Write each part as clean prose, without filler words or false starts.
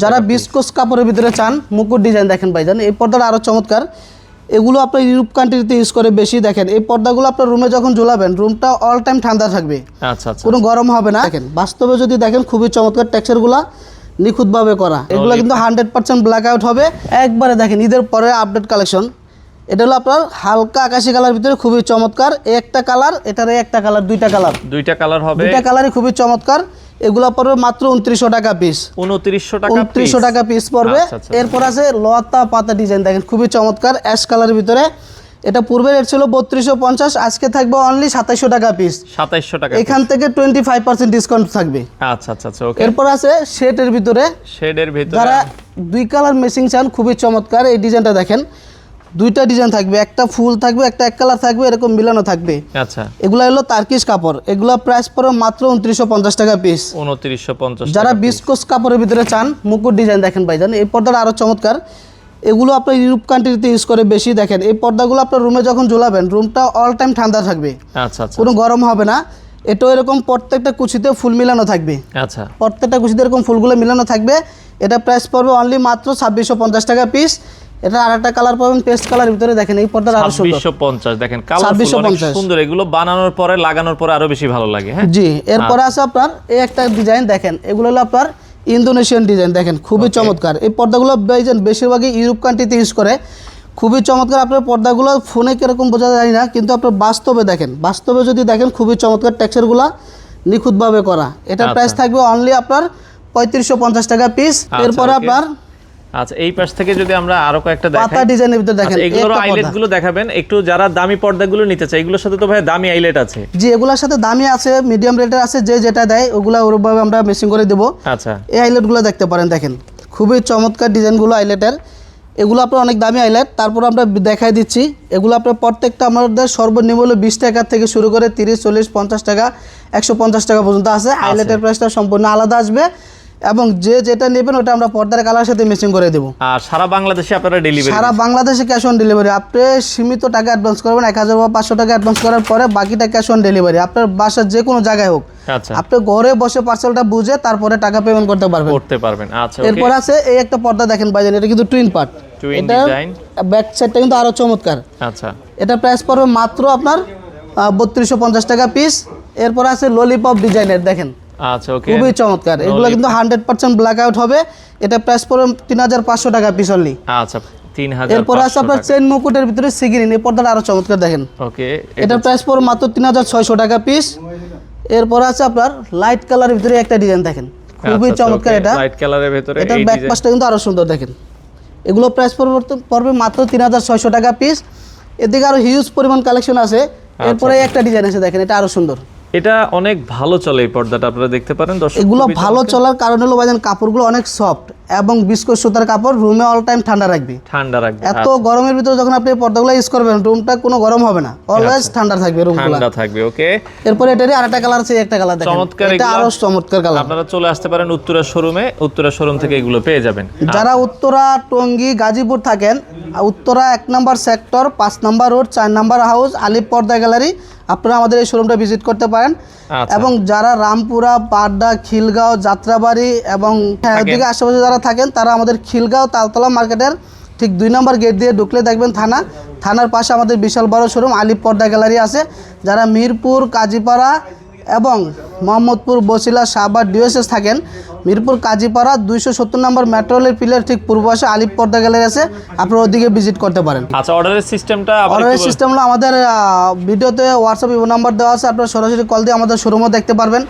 যারা বিস্কোস কাপড়ের ভিতরে চান মুকুট ডিজাইন দেখেন ভাইজান, এই পর্দাটা আরো চমৎকার। এগুলো আপনার ইউরোপ কান্ট্রিতে ইউজ করে বেশি। দেখেন এই পর্দাগুলো আপনার রুমে যখন ঝুলাবেন রুমটা অল টাইম ঠান্ডা থাকবে, আচ্ছা আচ্ছা, কোনো গরম হবে না। দেখেন বাস্তবে যদি দেখেন খুবই চমৎকার, টেক্সচারগুলো নিখুঁতভাবে করা। এগুলো কিন্তু 100% ব্ল্যাক আউট হবে একবারে। দেখেন ঈদের পরে আপডেট কালেকশন, এটা হলো আপনার হালকা আকাশি কালার ভিতরে খুবই চমৎকার। একটা কালার, এটার একটা কালার, দুইটা কালার হবে, দুইটা কালারই খুবই চমৎকার। এগুলা পড়বে মাত্র 2900 টাকা পিস। 2900 টাকা পিস পড়বে। এরপর আছে লতা পাতা ডিজাইন, দেখেন খুবই চমৎকার অ্যাশ কালারের ভিতরে। এটা পূর্বে রেট ছিল 3250, আজকে থাকবে অনলি 2700 টাকা পিস। 2700 টাকা, এখান থেকে 25% ডিসকাউন্ট থাকবে। আচ্ছা আচ্ছা আচ্ছা, ওকে। এরপর আছে শেডের ভিতরে, যারা দুই কালার ম্যাচিং চান খুবই চমৎকার। এই ডিজাইনটা দেখেন, দুইটা ডিজাইন থাকবে, একটা ফুল থাকবে, একটা এক কালার থাকবে, এরকম মিলানো থাকবে। আচ্ছা, এগুলা হলো তার্কিশ কাপড়। এগুলা প্রাইস পড়ে মাত্র 2950 টাকা পিস। 2950। যারা বিস্কোস কাপড়ের ভিতরে চান মুকুট ডিজাইন দেখেন ভাইজান, এই পর্দাটা আরো চমৎকার। এগুলো আপনার ইউরোপ কান্ট্রিতে ইউজ করে বেশি। দেখেন এই পর্দাগুলো আপনার রুমে যখন ঝুলাবেন রুমটা অল টাইম ঠান্ডা থাকবে, আচ্ছা আচ্ছা, কোনো গরম হবে না। এটাও এরকম প্রত্যেকটা কুচিতে ফুল মিলানো থাকবে। আচ্ছা, প্রত্যেকটা প্রত্যেকটা কুচিতে এরকম ফুলগুলো মিলানো থাকবে। এটা প্রাইস পড়বে অনলি মাত্র 2650 টাকা পিস। এটা আরেকটা কালার পাবেন পেস্ট কালার ভিতরে। দেখেন এই পর্দাটা আরো সুন্দর, 2650। দেখেন কালারফুল, অনেক সুন্দর। এগুলো বানানোর পরে লাগানোর পরে আরো বেশি ভালো লাগে। হ্যাঁ জি। এরপর আছে আপনার এই একটা ডিজাইন, দেখেন এগুলো হলো আপনার ইন্দোনেশিয়ান ডিজাইন। দেখেন খুবই চমৎকার। এই পর্দাগুলো বেশিরভাগই ইউরোপ কান্ট্রিতে ইউজ করে, খুবই চমৎকার। আপনার পর্দাগুলো ফোনে কিরকম বোঝা যায় না, কিন্তু আপনার বাস্তবে দেখেন, বাস্তবে যদি দেখেন খুবই চমৎকার, টেক্সচারগুলো নিখুঁতভাবে করা। এটা প্রাইস থাকবে অনলি আপনার 3550 টাকা পিস। এরপরে আপনার আচ্ছা, এই পাশ থেকে যদি আমরা আরো কয়েকটা দেখাই, পাতা ডিজাইনের ভিতরে দেখেন এগুলোর আইলেট গুলো দেখাবেন একটু। যারা দামি পর্দাগুলো নিতে চায়, এগুলোর সাথে তো ভাই দামি আইলেট আছে? জি, এগুলোর সাথে দামি আছে, মিডিয়াম রেটের আছে, যে যেটা দেয় ওগুলা ওরকমভাবে আমরা মেশিং করে দেব। আচ্ছা, এই আইলেটগুলো দেখতে পারেন, দেখেন খুবই চমৎকার ডিজাইনগুলো আইলেটের। এগুলো আপনার অনেক দামি আইলেট। তারপর আমরা দেখাই দিচ্ছি, এগুলো আপনার প্রত্যেকটা আমাদের সর্বনিম্ন হলো 20 টাকা থেকে শুরু করে 30, 40, 50 টাকা, 150 টাকা পর্যন্ত আছে। আইলেটের প্রাইসটা সম্পূর্ণ আলাদা আসবে, এবং যে যেটা নেবেন ওটা আমরা পর্দার কালার সাথে ম্যাচিং করে দেব। আর সারা বাংলাদেশে আপনারা ডেলিভারি? সারা বাংলাদেশে ক্যাশ অন ডেলিভারি। আপনি সীমিত টাকা অ্যাডভান্স করবেন, 1000 বা 500 টাকা অ্যাডভান্স করার পরে বাকিটা ক্যাশ অন ডেলিভারি। আপনার বাসার যে কোনো জায়গায় হোক, আচ্ছা, আপনি ঘরে বসে পার্সেলটা বুঝে তারপরে টাকা পেমেন্ট করতে পারবেন। আচ্ছা, এরপর আছে এই একটা পর্দা দেখেন ভাইজান, এটা কিন্তু টুইন পার্ট। এটা ব্যাক সাইডটা কিন্তু আরো চমৎকার। আচ্ছা, এটা প্রাইস পড়বে মাত্র আপনার 3250 টাকা পিস। এরপর আছে ললিপপ ডিজাইনের, দেখেন আচ্ছা, ওকে, খুবই চমৎকার। এগুলো কিন্তু 100% ব্ল্যাক আউট হবে। এটা প্রাইস পড়বে 3500 টাকা পিস অনলি। আচ্ছা, 3000। এরপর আছে আপনার চেন মুকুটের ভিতরে সিগিরিন, এই পর্দাটা আরো চমৎকার দেখেন। ওকে, এটা প্রাইস পড়বে মাত্র 3600 টাকা পিস। এরপর আছে আপনার লাইট কালারের ভিতরে একটা ডিজাইন, দেখেন খুবই চমৎকার। এটা লাইট কালারের ভিতরে, এটার ব্যাক পাশটা কিন্তু আরো সুন্দর। দেখেন এগুলো প্রাইস পড়বে মাত্র 3600 টাকা পিস। এদিকে আরো হিউজ পরিমাণ কালেকশন আছে। এরপরে একটা ডিজাইন আছে, দেখেন এটা আরো সুন্দর। এটা অনেক ভালো চলে এই পর্দাটা, আপনারা দেখতে পারেন দর্শক। এগুলো ভালো চলার কারণ হলো ভাইজান কাপড়গুলো অনেক সফট এবং বিস্কুট সুতার কাপড়, রুমে অল টাইম ঠান্ডা রাখবে। এত গরমের ভিতরে যখন আপনি পর্দাগুলো ইউজ করবেন রুমটা কোনো গরম হবে না, অলওয়েজ ঠান্ডা থাকবে রুমগুলো, ঠান্ডা থাকবে। ওকে। এরপর এটারই আরেকটা কালার আছে, একটা কালার দেখেন, এটা আরো চমৎকার কালার। আপনারা চলে আসতে পারেন উত্তরা শোরুমে, উত্তরা শোরুম থেকে এগুলো পেয়ে যাবেন। যারা উত্তরা, টঙ্গী, গাজীপুর থাকেন, উত্তরা 1 নম্বর সেক্টর, 5 নম্বর রোড, 4 নম্বর হাউস, আলিপ পর্দা গ্যালারি, আপনারা আমাদের এই শোরুমটা ভিজিট করতে পারেন। এবং যারা রামপুরা, পাড্ডা, খিলগাঁও, যাত্রাবাড়ি এবং ওদিকে আশেপাশে যারা থাকেন তারা আমাদের খিলগাঁও তালতলা মার্কেটের ঠিক 2 নম্বর গেট দিয়ে ঢুকলে দেখবেন থানার পাশে আমাদের বিশাল বড় শোরুম আলিপ পর্দা গ্যালারি আছে। যারা মিরপুর, কাজীপাড়া এবং মোহাম্মদপুর, বসিলা, শাহবাগ, ডিওএসএস থাকেন, মিরপুর কাজীপাড়া 270 নম্বর মেট্রো রেলের পিলার ঠিক পূর্ব পাশে আলিপ পর্দা গ্যালারি আছে, আপনারা ওদিকে ভিজিট করতে পারেন। আচ্ছা, অর্ডারের সিস্টেমটা? অর্ডারের সিস্টেম হলো আমাদের ভিডিওতে হোয়াটসঅ্যাপ নাম্বার দেওয়া আছে, আপনারা সরাসরি কল দিয়ে আমাদের শোরুমও দেখতে পারবেন,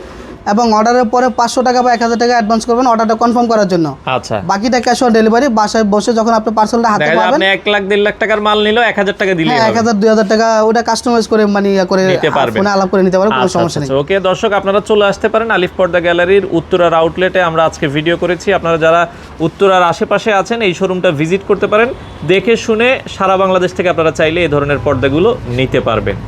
এবং অর্ডারের পরে 500 টাকা বা 1000 টাকা অ্যাডভান্স করবেন অর্ডারটা কনফার্ম করার জন্য। আচ্ছা, বাকিটা ক্যাশ অন ডেলিভারি। বাসায় বসে যখন আপনি পার্সেলটা হাতে পাবেন, আপনি 1 লাখ 1.5 লাখ টাকার মাল নিলো 1000 টাকা দিলে হবে। 1000 2000 টাকা ওটা কাস্টমাইজ করে করে নিতে পারবেন, ফোনে আলাপ করে নিতে পারবেন, কোনো সমস্যা নেই। ওকে দর্শক, আপনারা চলে আসতে পারেন আলিফ পর্দা গ্যালারির উত্তরার আউটলেটে। আমরা আজকে ভিডিও করেছি, আপনারা যারা উত্তরার আশেপাশে আছেন এই শোরুমটা ভিজিট করতে পারেন। দেখে শুনে সারা বাংলাদেশ থেকে আপনারা চাইলে এই ধরনের পর্দাগুলো নিতে পারবেন।